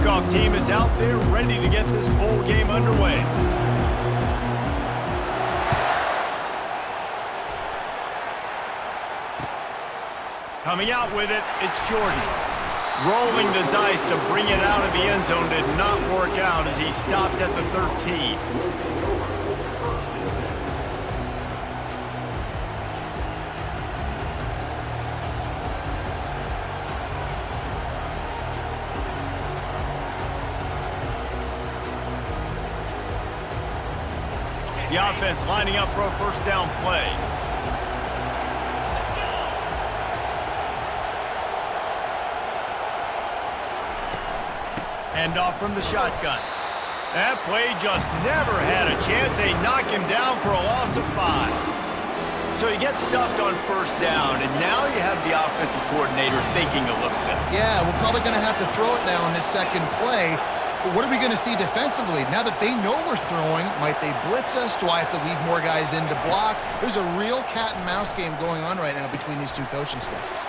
kickoff team is out there ready to get this bowl game underway. Coming out with it, it's Jordan. Rolling the dice to bring it out of the end zone did not work out as he stopped at the 13. The offense lining up for a first down play. Hand off from the shotgun. That play just never had a chance. They knock him down for a loss of 5. So he gets stuffed on first down, and now you have the offensive coordinator thinking a little bit. Yeah, we're probably going to have to throw it now on this second play. But what are we going to see defensively? Now that they know we're throwing, might they blitz us? Do I have to leave more guys in to block? There's a real cat and mouse game going on right now between these two coaching staffs.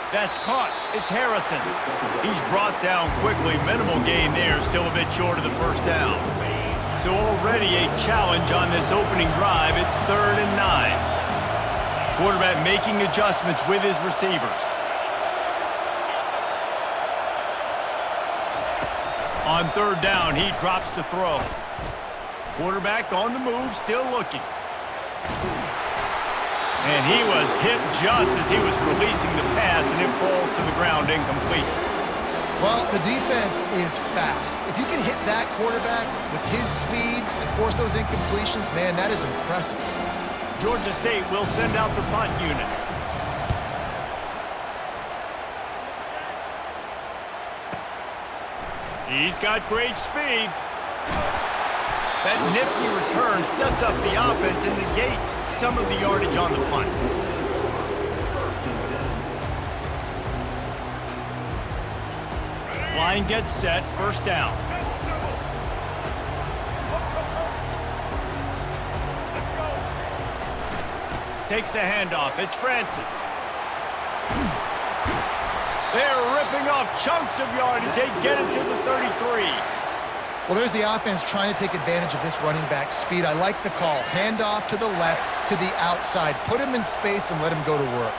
That's caught. It's Harrison. He's brought down quickly. Minimal gain there, still a bit short of the first down. So already a challenge on this opening drive. It's 3rd and 9. Quarterback making adjustments with his receivers. On 3rd down, he drops to throw. Quarterback on the move, still looking. And he was hit just as he was releasing the pass, and it falls to the ground incomplete. Well, the defense is fast. If you can hit that quarterback with his speed and force those incompletions, man, that is impressive. Georgia State will send out the punt unit. He's got great speed. That nifty return sets up the offense and negates some of the yardage on the punt. Line gets set, first down. Takes the handoff, it's Francis. They're ripping off chunks of yardage. They get it to the 33. Well, there's the offense trying to take advantage of this running back speed. I like the call. Hand off to the left, to the outside. Put him in space and let him go to work.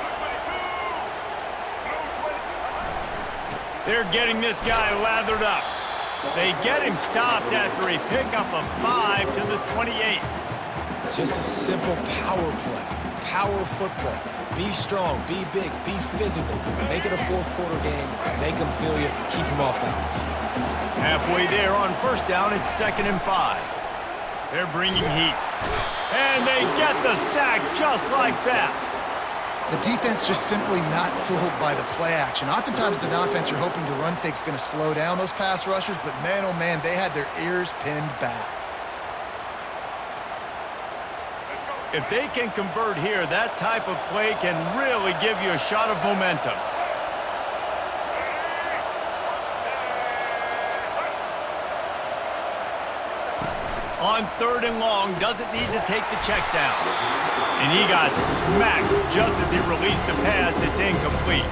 They're getting this guy lathered up. They get him stopped after a pickup of 5 to the 28. Just a simple power play. Power football. Be strong, be big, be physical. Make it a fourth quarter game. Make them feel you. Keep them off balance. Halfway there on first down, it's 2nd and 5. They're bringing heat. And they get the sack just like that. The defense just simply not fooled by the play action. Oftentimes, as an offense, you're hoping the run fake's going to slow down those pass rushers, but man, oh man, they had their ears pinned back. If they can convert here, that type of play can really give you a shot of momentum. On 3rd and long, doesn't need to take the check down. And he got smacked just as he released the pass. It's incomplete.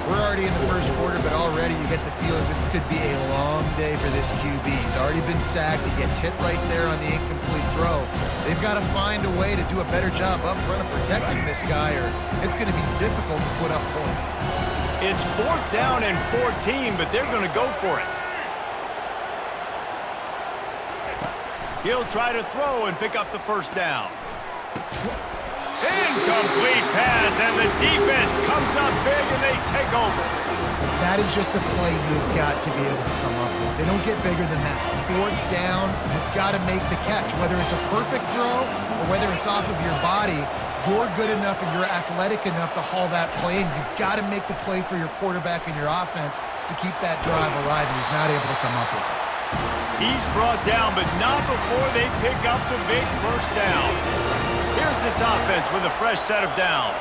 We're already in the first quarter, but already you get the feeling this could be a long day for this QB. He's already been sacked. He gets hit right there on the incomplete throw. They've got to find a way to do a better job up front of protecting this guy, or it's going to be difficult to put up points. It's 4th down and 14, but they're going to go for it. He'll try to throw and pick up the first down. Incomplete pass, and the defense comes up big, and they take over. That is just the play you've got to be able to come up with. They don't get bigger than that. 4th down, you've got to make the catch. Whether it's a perfect throw or whether it's off of your body, you're good enough and you're athletic enough to haul that play in. You've got to make the play for your quarterback and your offense to keep that drive alive, and he's not able to come up with it. He's brought down, but not before they pick up the big first down. Here's this offense with a fresh set of downs.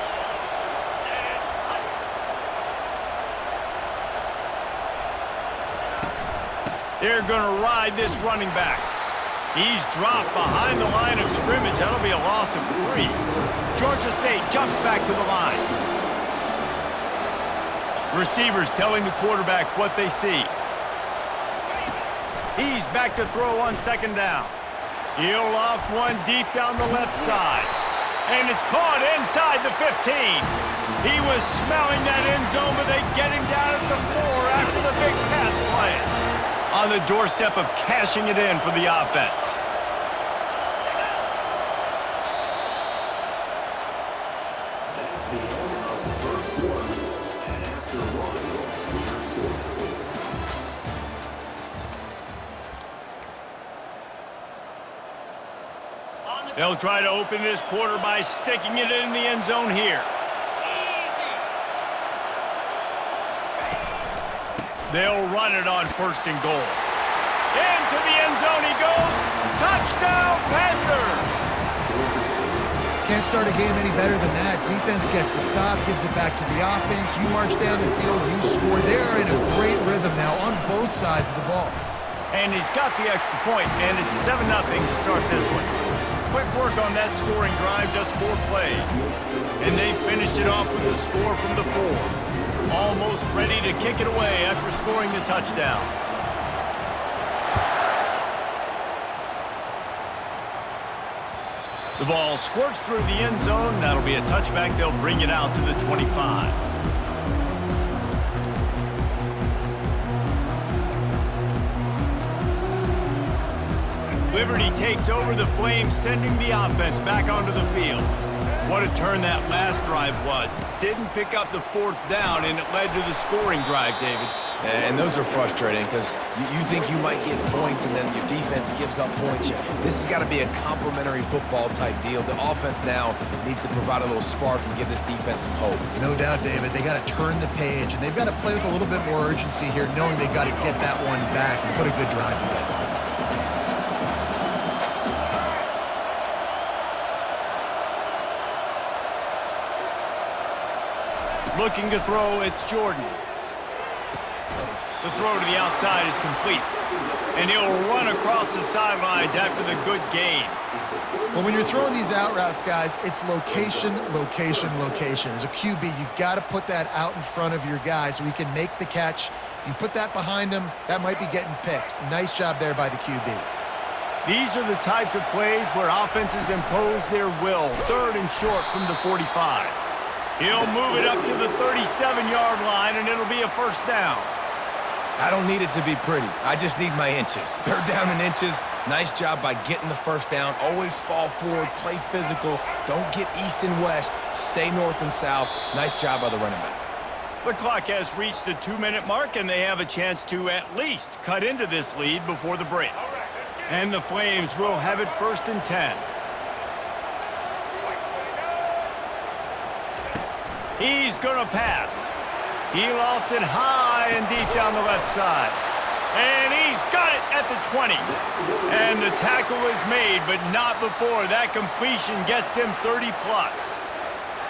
They're going to ride this running back. He's dropped behind the line of scrimmage. That'll be a loss of 3. Georgia State jumps back to the line. Receivers telling the quarterback what they see. He's back to throw on second down. He'll loft one deep down the left side. And it's caught inside the 15. He was smelling that end zone, but they get him down at the 4 after the big pass play. On the doorstep of cashing it in for the offense. They'll try to open this quarter by sticking it in the end zone here. They'll run it on first and goal. Into the end zone he goes. Touchdown, Panthers! Can't start a game any better than that. Defense gets the stop, gives it back to the offense. You march down the field, you score. They're in a great rhythm now on both sides of the ball. And he's got the extra point, and it's 7-0 to start this one. Quick work on that scoring drive, just 4 plays. And they finished it off with the score from the 4. Almost ready to kick it away after scoring the touchdown. The ball squirts through the end zone. That'll be a touchback. They'll bring it out to the 25. Liberty takes over the Flames, sending the offense back onto the field. What a turn that last drive was. Didn't pick up the 4th down, and it led to the scoring drive, David. And those are frustrating because you think you might get points and then your defense gives up points. This has got to be a complementary football type deal. The offense now needs to provide a little spark and give this defense some hope. No doubt, David. They got to turn the page, and they've got to play with a little bit more urgency here, knowing they've got to get that one back and put a good drive together. Looking to throw, it's Jordan. The throw to the outside is complete. And he'll run across the sidelines after the good gain. Well, when you're throwing these out routes, guys, it's location, location, location. As a QB, you've got to put that out in front of your guy so he can make the catch. You put that behind him, that might be getting picked. Nice job there by the QB. These are the types of plays where offenses impose their will. 3rd and short from the 45. He'll move it up to the 37-yard line, and it'll be a first down. I don't need it to be pretty. I just need my inches. 3rd down and inches. Nice job by getting the first down. Always fall forward, play physical. Don't get east and west. Stay north and south. Nice job by the running back. The clock has reached the 2-minute mark, and they have a chance to at least cut into this lead before the break. And the Flames will have it 1st and 10. He's going to pass. He lofts it high and deep down the left side. And he's got it at the 20. And the tackle is made, but not before that completion gets them 30-plus.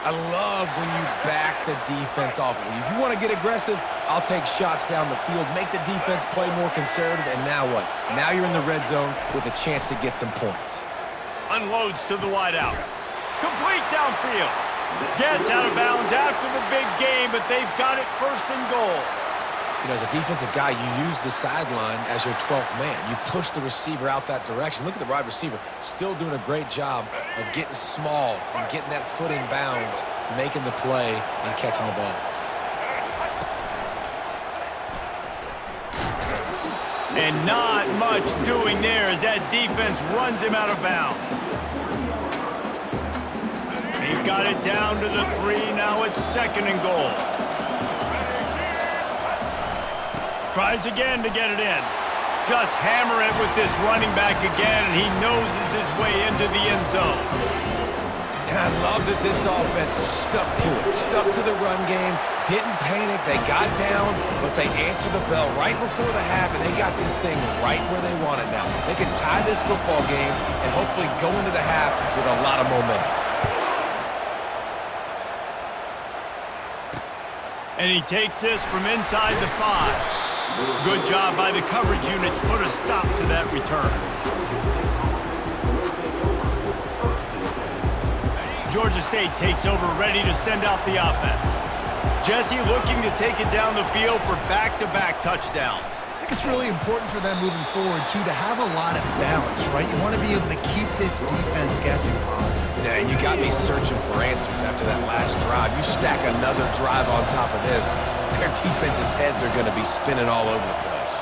I love when you back the defense off of you. If you want to get aggressive, I'll take shots down the field, make the defense play more conservative, and now what? Now you're in the red zone with a chance to get some points. Unloads to the wideout. Complete downfield. Gets out of bounds after the big game, but they've got it 1st and goal. You know, as a defensive guy, you use the sideline as your 12th man. You push the receiver out that direction. Look at the wide receiver, still doing a great job of getting small and getting that foot in bounds, making the play and catching the ball. And not much doing there as that defense runs him out of bounds. They've got it down to the 3. Now it's 2nd and goal. Tries again to get it in. Just hammer it with this running back again, and he noses his way into the end zone. And I love that this offense stuck to it. Stuck to the run game. Didn't panic. They got down, but they answered the bell right before the half, and they got this thing right where they want it now. They can tie this football game and hopefully go into the half with a lot of momentum. And he takes this from inside the 5. Good job by the coverage unit to put a stop to that return. Georgia State takes over, ready to send out the offense. Jesse looking to take it down the field for back-to-back touchdowns. I think it's really important for them moving forward, too, to have a lot of balance, right? You want to be able to keep this defense guessing, Bob. Yeah, and you got me searching for answers after that last drive. You stack another drive on top of this, their defense's heads are going to be spinning all over the place.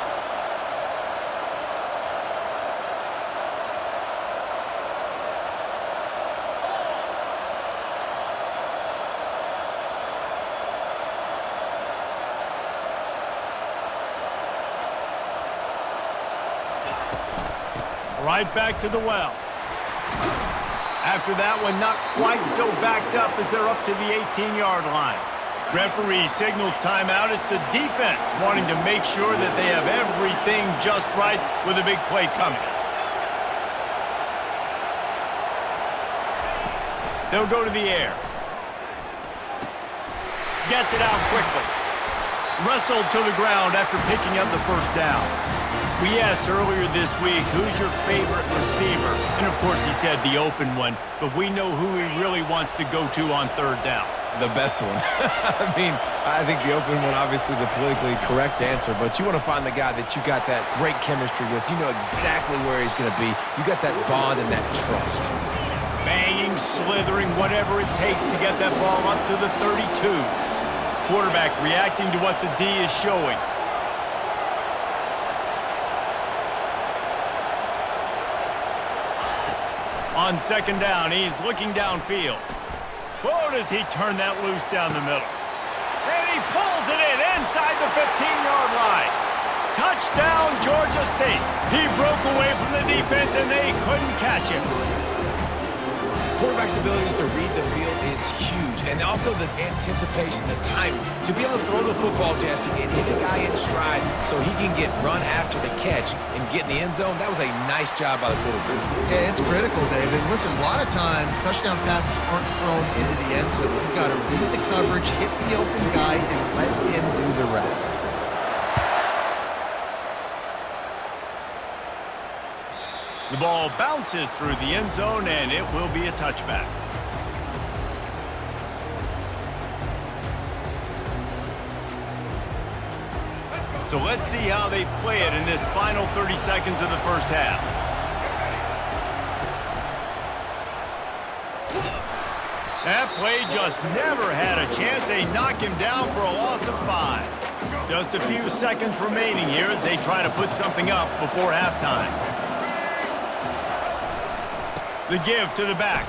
Right back to the well. After that one, not quite so backed up as they're up to the 18-yard line. Referee signals timeout. It's the defense wanting to make sure that they have everything just right with a big play coming. They'll go to the air. Gets it out quickly. Wrestled to the ground after picking up the first down. We asked earlier this week, who's your favorite receiver? And, of course, he said the open one, but we know who he really wants to go to on third down. The best one. I mean, I think the open one, obviously the politically correct answer, but you want to find the guy that you got that great chemistry with. You know exactly where he's going to be. You got that bond and that trust. Banging, slithering, whatever it takes to get that ball up to the 32. Quarterback reacting to what the D is showing. On second down, he's looking downfield. Whoa, does he turn that loose down the middle. And he pulls it in inside the 15-yard line. Touchdown, Georgia State. He broke away from the defense, and they couldn't catch him. Quarterback's abilities to read the field is huge, and also the anticipation, the timing. To be able to throw the football, Jesse, and hit a guy in stride so he can get run after the catch and get in the end zone, that was a nice job by the quarterback. Yeah, it's critical, David. Listen, a lot of times touchdown passes aren't thrown into the end zone. You've got to read the coverage, hit the open guy, and let him do the rest. The ball bounces through the end zone, and it will be a touchback. So let's see how they play it in this final 30 seconds of the first half. That play just never had a chance. They knock him down for a loss of 5. Just a few seconds remaining here as they try to put something up before halftime. The give to the back.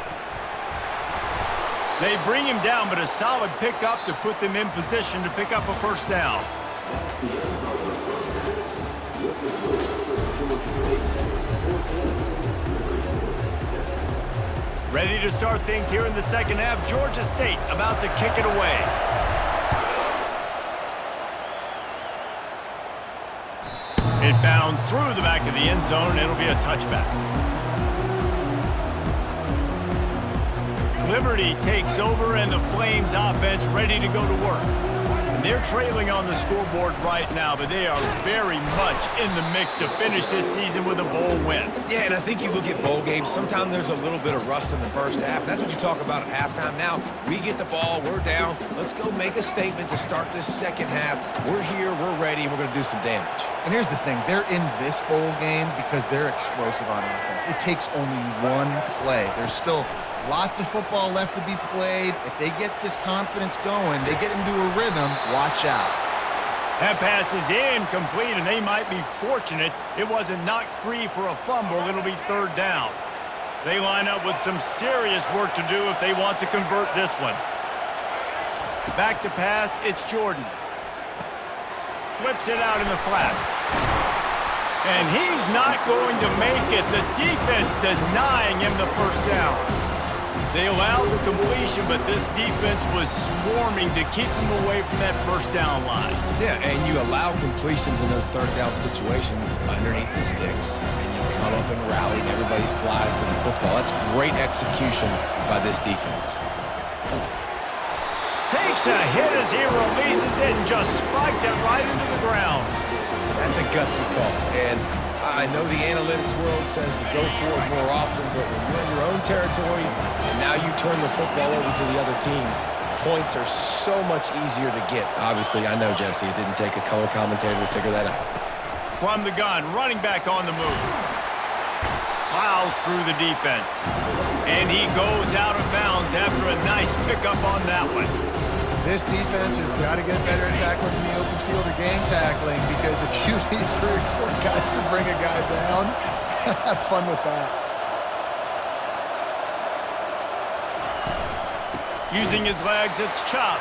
They bring him down, but a solid pickup to put them in position to pick up a first down. Ready to start things here in the second half. Georgia State about to kick it away. It bounds through the back of the end zone, and it'll be a touchback. Liberty takes over, and the Flames offense ready to go to work. And they're trailing on the scoreboard right now, but they are very much in the mix to finish this season with a bowl win. Yeah, and I think you look at bowl games, sometimes there's a little bit of rust in the first half. That's what you talk about at halftime. Now, we get the ball, we're down. Let's go make a statement to start this second half. We're here, we're ready, and we're going to do some damage. And here's the thing. They're in this bowl game because they're explosive on offense. It takes only one play. There's still lots of football left to be played. If they get this confidence going, they get into a rhythm, watch out. That pass is incomplete, and they might be fortunate it wasn't knocked free for a fumble. It'll be third down. They line up with some serious work to do if they want to convert this one. Back to pass, it's Jordan. Flips it out in the flat. And he's not going to make it. The defense denying him the first down. They allowed the completion, but this defense was swarming to keep them away from that first down line. Yeah, and you allow completions in those third down situations underneath the sticks, and you come up and rally, and everybody flies to the football. That's great execution by this defense. Takes a hit as he releases it and just spiked it right into the ground. That's a gutsy call, and I know the analytics world says to go for it more often, but when you're in your own territory and now you turn the football over to the other team, points are so much easier to get. Obviously, I know, Jesse, it didn't take a color commentator to figure that out. From the gun, running back on the move. Plows through the defense. And he goes out of bounds after a nice pickup on that one. This defense has got to get better at tackling in the open field or game tackling, because if you need 3 or 4 guys to bring a guy down, have fun with that. Using his legs, it's Chop.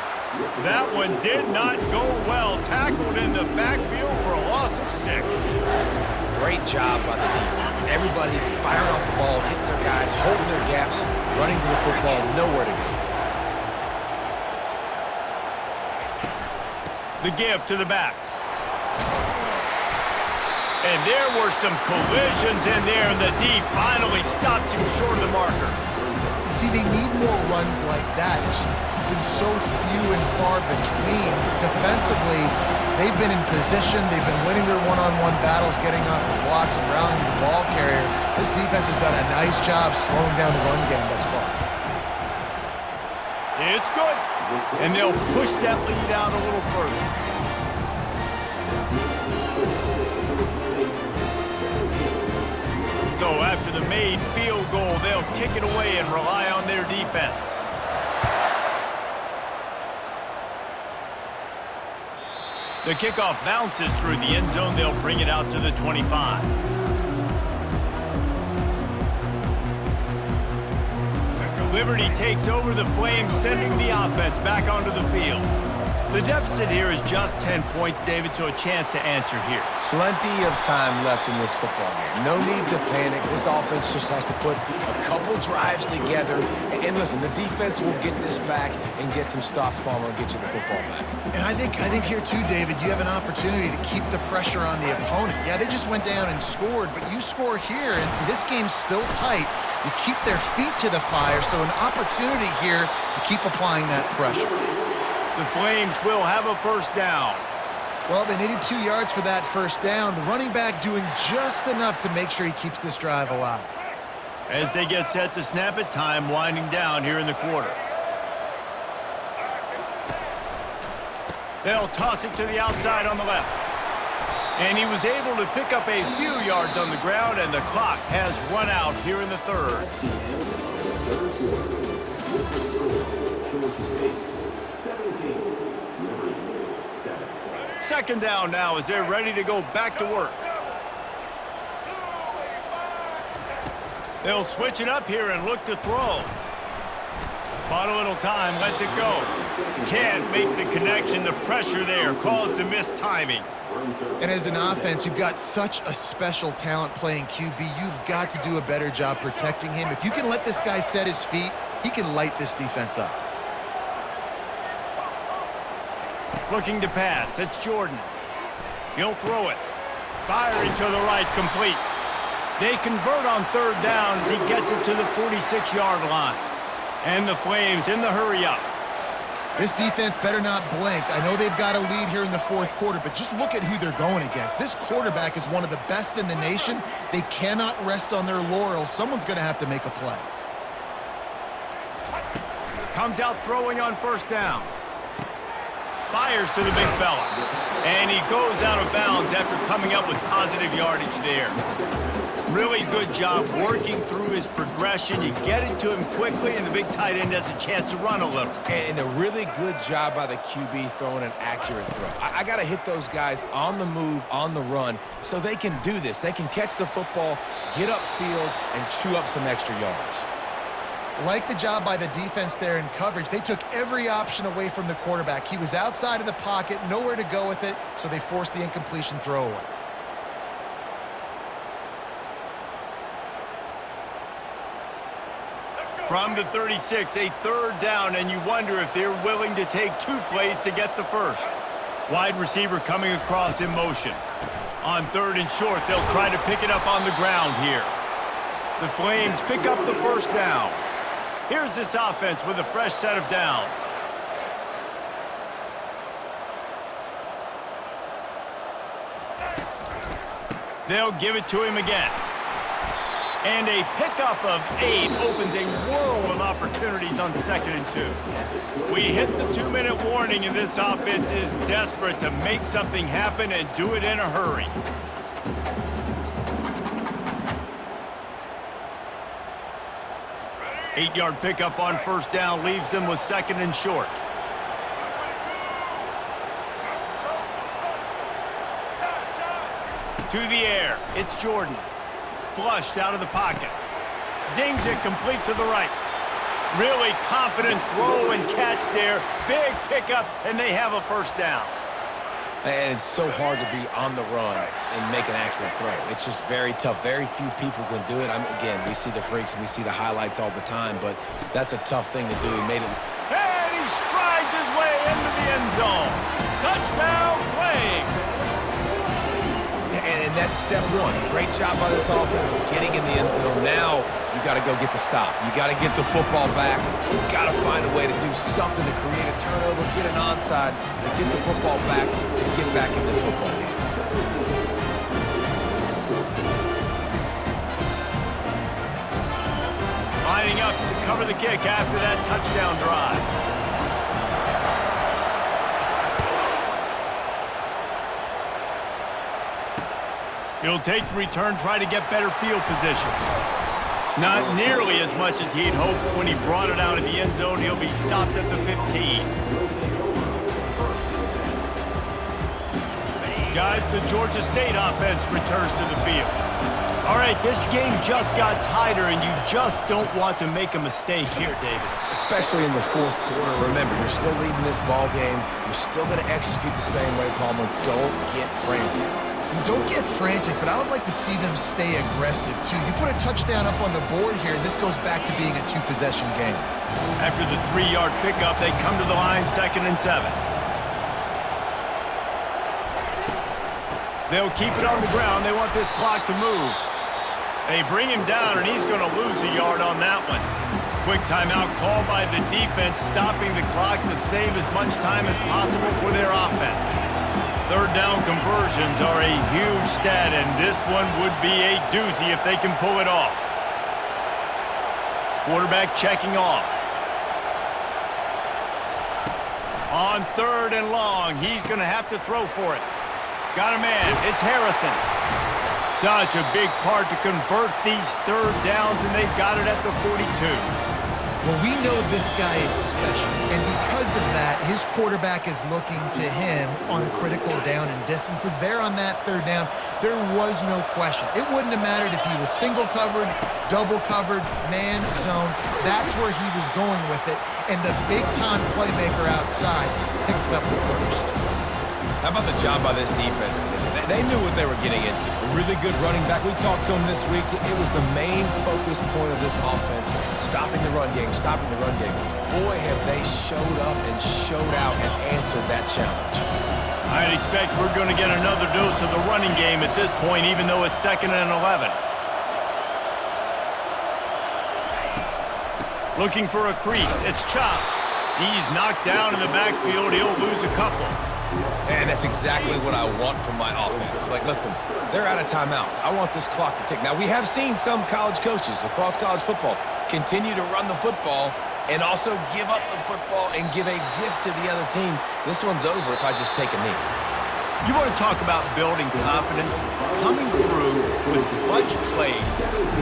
That one did not go well. Tackled in the backfield for a loss of 6. Great job by the defense. Everybody firing off the ball, hitting their guys, holding their gaps, running to the football, nowhere to go. The give to the back. And there were some collisions in there, and the D finally stops him short of the marker. See, they need more runs like that. It's been so few and far between. Defensively, they've been in position. They've been winning their one-on-one battles, getting off the blocks and rallying the ball carrier. This defense has done a nice job slowing down the run game thus far. It's good. And they'll push that lead out a little further. So after the made field goal, they'll kick it away and rely on their defense. The kickoff bounces through the end zone. They'll bring it out to the 25. Liberty takes over the Flames, sending the offense back onto the field. The deficit here is just 10 points, David, so a chance to answer here. Plenty of time left in this football game. No need to panic. This offense just has to put a couple drives together. And listen, the defense will get this back and get some stops, Farmer, and get you the football back. And I think here too, David, you have an opportunity to keep the pressure on the opponent. Yeah, they just went down and scored, but you score here, and this game's still tight. You keep their feet to the fire, so an opportunity here to keep applying that pressure. The Flames will have a first down. Well, they needed 2 yards for that first down. The running back doing just enough to make sure he keeps this drive alive. As they get set to snap it, time winding down here in the quarter. They'll toss it to the outside on the left. And he was able to pick up a few yards on the ground, and the clock has run out here in the third. Second down now as they're ready to go back to work. They'll switch it up here and look to throw. Bought a little time, lets it go. Can't make the connection. The pressure there caused the missed timing. And as an offense, you've got such a special talent playing QB. You've got to do a better job protecting him. If you can let this guy set his feet, he can light this defense up. Looking to pass. It's Jordan. He'll throw it. Firing to the right, complete. They convert on third down as he gets it to the 46-yard line. And the Flames in the hurry-up. This defense better not blink. I know they've got a lead here in the fourth quarter, but just look at who they're going against. This quarterback is one of the best in the nation. They cannot rest on their laurels. Someone's going to have to make a play. Comes out throwing on first down. Fires to the big fella. And he goes out of bounds after coming up with positive yardage there. Really good job working through his progression. You get it to him quickly, and the big tight end has a chance to run a little. And a really good job by the QB throwing an accurate throw. I got to hit those guys on the move, on the run, so they can do this. They can catch the football, get upfield, and chew up some extra yards. Like the job by the defense there in coverage. They took every option away from the quarterback. He was outside of the pocket, nowhere to go with it, so they forced the incompletion throw away. From the 36, a third down, and you wonder if they're willing to take 2 plays to get the first. Wide receiver coming across in motion. On third and short, they'll try to pick it up on the ground here. The Flames pick up the first down. Here's this offense with a fresh set of downs. They'll give it to him again. And a pickup of 8 opens a world of opportunities on 2nd and 2. We hit the 2-minute warning, and this offense is desperate to make something happen and do it in a hurry. Eight-yard pickup on first down leaves them with second and short. To the air, it's Jordan. Flushed out of the pocket. Zings it complete to the right. Really confident throw and catch there. Big pickup, and they have a first down. And it's so hard to be on the run and make an accurate throw. It's just very tough. Very few people can do it. Again, we see the freaks and we see the highlights all the time, but that's a tough thing to do. He made it. And he strides his way into the end zone. Touchdown, Flames. And that's step one. Great job by this offense getting in the end zone. Now you got to go get the stop. You got to get the football back. You got to find a way to do something to create a turnover, get an onside, to get the football back, to get back in this football game. Lining up to cover the kick after that touchdown drive. He'll take the return, try to get better field position. Not nearly as much as he'd hoped when he brought it out of the end zone. He'll be stopped at the 15. Guys, the Georgia State offense returns to the field. All right, this game just got tighter, and you just don't want to make a mistake here, David. Especially in the fourth quarter. Remember, you're still leading this ball game. You're still going to execute the same way, Palmer. Don't get frantic. Don't get frantic, but I would like to see them stay aggressive, too. You put a touchdown up on the board here, and this goes back to being a two-possession game. After the 3-yard pickup, they come to the line, 2nd and 7. They'll keep it on the ground. They want this clock to move. They bring him down, and he's going to lose a yard on that one. Quick timeout called by the defense, stopping the clock to save as much time as possible for their offense. Third down conversions are a huge stat, and this one would be a doozy if they can pull it off. Quarterback checking off. On 3rd and long, he's going to have to throw for it. Got a man. It's Harrison. Such a big part to convert these third downs, and they've got it at the 42. Well, we know this guy is special, and because of that, his quarterback is looking to him on critical down and distances. There on that third down, there was no question. It wouldn't have mattered if he was single covered, double covered, man, zone. That's where he was going with it, and the big-time playmaker outside picks up the first. How about the job by this defense today? They knew what they were getting into. A really good running back. We talked to him this week. It was the main focus point of this offense, stopping the run game, stopping the run game. Boy, have they showed up and showed out and answered that challenge. I'd expect we're going to get another dose of the running game at this point, even though it's 2nd and 11. Looking for a crease. It's Chop. He's knocked down in the backfield. He'll lose a couple. And that's exactly what I want from my offense. Like, listen, they're out of timeouts. I want this clock to tick. Now, we have seen some college coaches across college football continue to run the football and also give up the football and give a gift to the other team. This one's over if I just take a knee. You want to talk about building confidence? Coming through with clutch plays,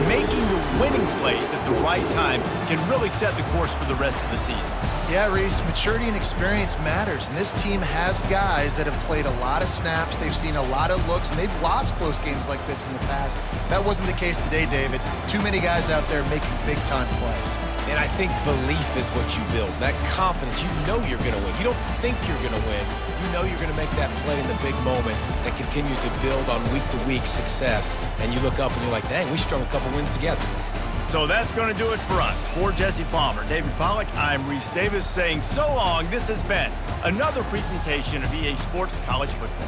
making the winning plays at the right time can really set the course for the rest of the season. Yeah, Reese, maturity and experience matters, and this team has guys that have played a lot of snaps, they've seen a lot of looks, and they've lost close games like this in the past. That wasn't the case today, David. Too many guys out there making big-time plays. And I think belief is what you build. That confidence, you know you're going to win. You don't think you're going to win. You know you're going to make that play in the big moment that continues to build on week-to-week success. And you look up and you're like, dang, we strung a couple wins together. So that's going to do it for us. For Jesse Palmer, David Pollack, I'm Reese Davis saying so long. This has been another presentation of EA Sports College Football.